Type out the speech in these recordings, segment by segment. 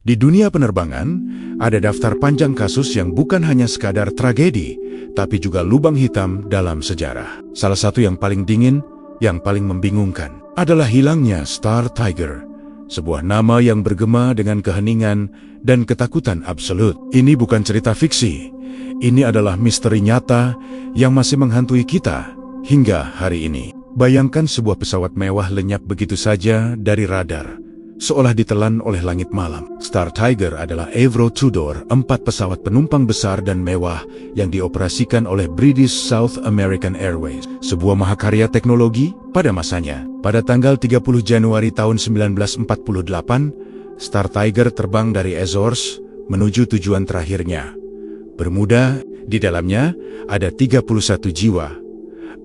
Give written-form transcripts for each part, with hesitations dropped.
Di dunia penerbangan, ada daftar panjang kasus yang bukan hanya sekadar tragedi, tapi juga lubang hitam dalam sejarah. Salah satu yang paling dingin, yang paling membingungkan, adalah hilangnya Star Tiger, sebuah nama yang bergema dengan keheningan dan ketakutan absolut. Ini bukan cerita fiksi, ini adalah misteri nyata yang masih menghantui kita hingga hari ini. Bayangkan sebuah pesawat mewah lenyap begitu saja dari radar, seolah ditelan oleh langit malam. Star Tiger adalah Avro Tudor, 4 pesawat penumpang besar dan mewah yang dioperasikan oleh British South American Airways, sebuah mahakarya teknologi pada masanya. Pada tanggal 30 Januari tahun 1948, Star Tiger terbang dari Azores menuju tujuan terakhirnya, Bermuda. Di dalamnya ada 31 jiwa,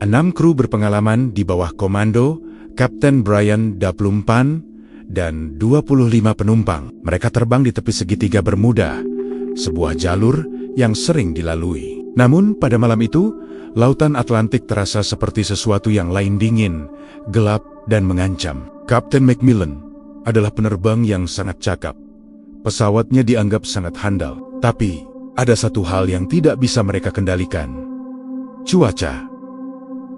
6 kru berpengalaman di bawah komando Kapten Brian Daplumpan, dan 25 penumpang. Mereka terbang di tepi segitiga Bermuda, sebuah jalur yang sering dilalui. Namun pada malam itu, Lautan Atlantik terasa seperti sesuatu yang lain, dingin, gelap, dan mengancam. Kapten Macmillan adalah penerbang yang sangat cakap. Pesawatnya dianggap sangat handal. Tapi, ada satu hal yang tidak bisa mereka kendalikan. Cuaca.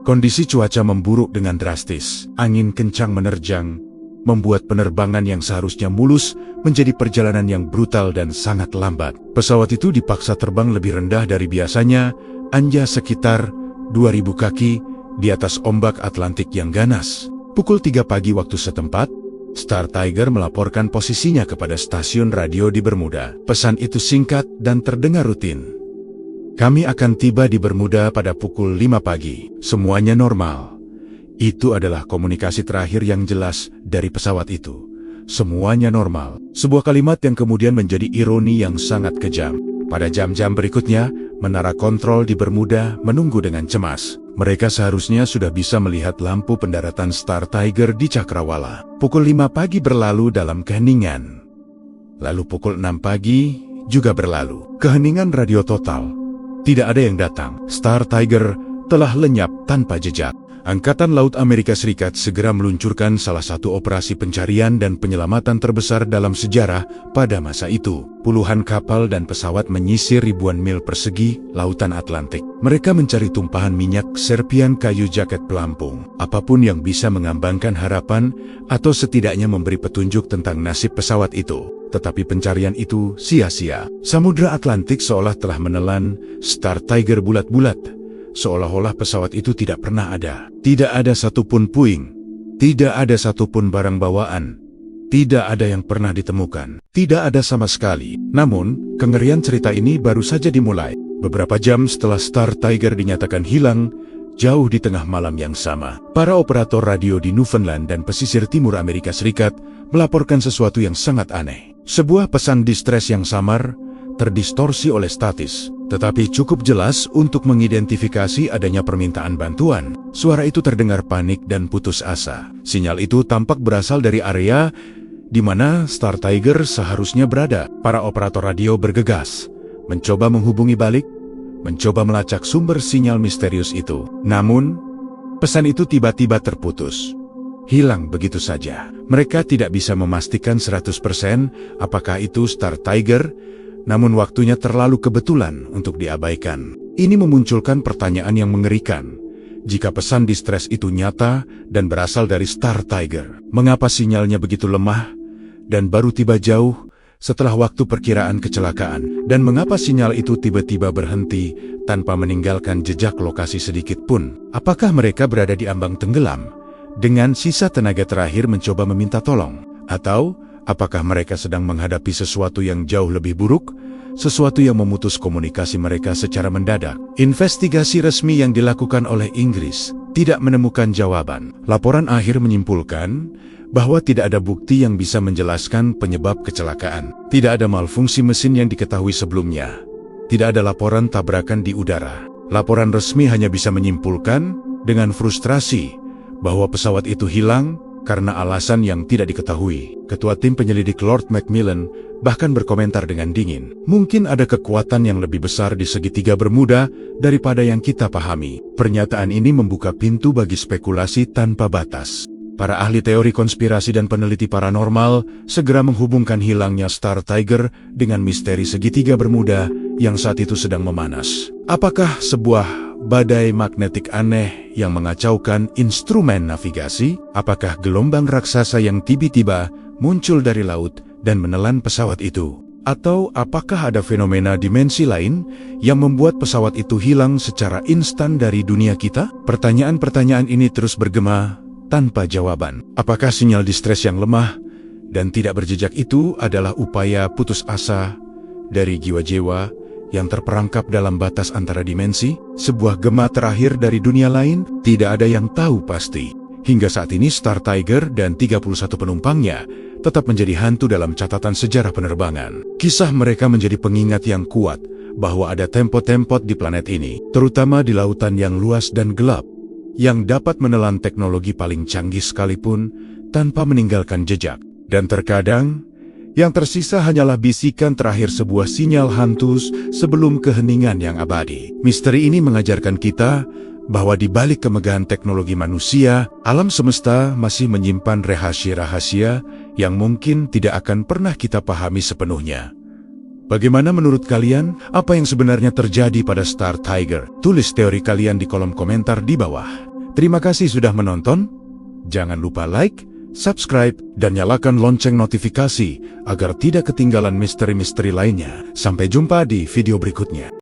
Kondisi cuaca memburuk dengan drastis. Angin kencang menerjang, membuat penerbangan yang seharusnya mulus menjadi perjalanan yang brutal dan sangat lambat. Pesawat itu dipaksa terbang lebih rendah dari biasanya, hanya sekitar 2000 kaki di atas ombak Atlantik yang ganas. Pukul 3 pagi waktu setempat, Star Tiger melaporkan posisinya kepada stasiun radio di Bermuda. Pesan itu singkat dan terdengar rutin. Kami akan tiba di Bermuda pada pukul 5 pagi. Semuanya normal. Itu adalah komunikasi terakhir yang jelas dari pesawat itu. Semuanya normal. Sebuah kalimat yang kemudian menjadi ironi yang sangat kejam. Pada jam-jam berikutnya, menara kontrol di Bermuda menunggu dengan cemas. Mereka seharusnya sudah bisa melihat lampu pendaratan Star Tiger di Cakrawala. Pukul 5 pagi berlalu dalam keheningan. Lalu pukul 6 pagi juga berlalu. Keheningan radio total. Tidak ada yang datang. Star Tiger telah lenyap tanpa jejak. Angkatan Laut Amerika Serikat segera meluncurkan salah satu operasi pencarian dan penyelamatan terbesar dalam sejarah pada masa itu. Puluhan kapal dan pesawat menyisir ribuan mil persegi lautan Atlantik. Mereka mencari tumpahan minyak, serpian kayu jaket pelampung, apapun yang bisa mengambangkan harapan atau setidaknya memberi petunjuk tentang nasib pesawat itu. Tetapi pencarian itu sia-sia. Samudra Atlantik seolah telah menelan Star Tiger bulat-bulat. Seolah-olah pesawat itu tidak pernah ada. Tidak ada satupun puing. Tidak ada satupun barang bawaan. Tidak ada yang pernah ditemukan. Tidak ada sama sekali. Namun, kengerian cerita ini baru saja dimulai. Beberapa jam setelah Star Tiger dinyatakan hilang, jauh di tengah malam yang sama, para operator radio di Newfoundland dan pesisir timur Amerika Serikat melaporkan sesuatu yang sangat aneh. Sebuah pesan distres yang samar, terdistorsi oleh statis, tetapi cukup jelas untuk mengidentifikasi adanya permintaan bantuan. Suara itu terdengar panik dan putus asa. Sinyal itu tampak berasal dari area di mana Star Tiger seharusnya berada. Para operator radio bergegas, mencoba menghubungi balik, mencoba melacak sumber sinyal misterius itu. Namun, pesan itu tiba-tiba terputus. Hilang begitu saja. Mereka tidak bisa memastikan 100% apakah itu Star Tiger, namun waktunya terlalu kebetulan untuk diabaikan. Ini memunculkan pertanyaan yang mengerikan. Jika pesan distres itu nyata dan berasal dari Star Tiger, mengapa sinyalnya begitu lemah dan baru tiba jauh setelah waktu perkiraan kecelakaan? Dan mengapa sinyal itu tiba-tiba berhenti tanpa meninggalkan jejak lokasi sedikit pun? Apakah mereka berada di ambang tenggelam dengan sisa tenaga terakhir mencoba meminta tolong? Atau apakah mereka sedang menghadapi sesuatu yang jauh lebih buruk? Sesuatu yang memutus komunikasi mereka secara mendadak. Investigasi resmi yang dilakukan oleh Inggris tidak menemukan jawaban. Laporan akhir menyimpulkan bahwa tidak ada bukti yang bisa menjelaskan penyebab kecelakaan. Tidak ada malfungsi mesin yang diketahui sebelumnya. Tidak ada laporan tabrakan di udara. Laporan resmi hanya bisa menyimpulkan dengan frustrasi bahwa pesawat itu hilang karena alasan yang tidak diketahui. Ketua tim penyelidik Lord Macmillan bahkan berkomentar dengan dingin, "Mungkin ada kekuatan yang lebih besar di segitiga Bermuda daripada yang kita pahami." Pernyataan ini membuka pintu bagi spekulasi tanpa batas. Para ahli teori konspirasi dan peneliti paranormal segera menghubungkan hilangnya Star Tiger dengan misteri segitiga Bermuda yang saat itu sedang memanas. Apakah sebuah badai magnetik aneh yang mengacaukan instrumen navigasi? Apakah gelombang raksasa yang tiba-tiba muncul dari laut dan menelan pesawat itu? Atau apakah ada fenomena dimensi lain yang membuat pesawat itu hilang secara instan dari dunia kita? Pertanyaan-pertanyaan ini terus bergema tanpa jawaban. Apakah sinyal distres yang lemah dan tidak berjejak itu adalah upaya putus asa dari jiwa-jiwa yang terperangkap dalam batas antara dimensi? Sebuah gema terakhir dari dunia lain? Tidak ada yang tahu pasti. Hingga saat ini Star Tiger dan 31 penumpangnya tetap menjadi hantu dalam catatan sejarah penerbangan. Kisah mereka menjadi pengingat yang kuat bahwa ada tempot-tempot di planet ini, terutama di lautan yang luas dan gelap, yang dapat menelan teknologi paling canggih sekalipun tanpa meninggalkan jejak. Dan terkadang, yang tersisa hanyalah bisikan terakhir sebuah sinyal hantu sebelum keheningan yang abadi. Misteri ini mengajarkan kita bahwa di balik kemegahan teknologi manusia, alam semesta masih menyimpan rahasia-rahasia yang mungkin tidak akan pernah kita pahami sepenuhnya. Bagaimana menurut kalian? Apa yang sebenarnya terjadi pada Star Tiger? Tulis teori kalian di kolom komentar di bawah. Terima kasih sudah menonton. Jangan lupa like, subscribe, dan nyalakan lonceng notifikasi agar tidak ketinggalan misteri-misteri lainnya. Sampai jumpa di video berikutnya.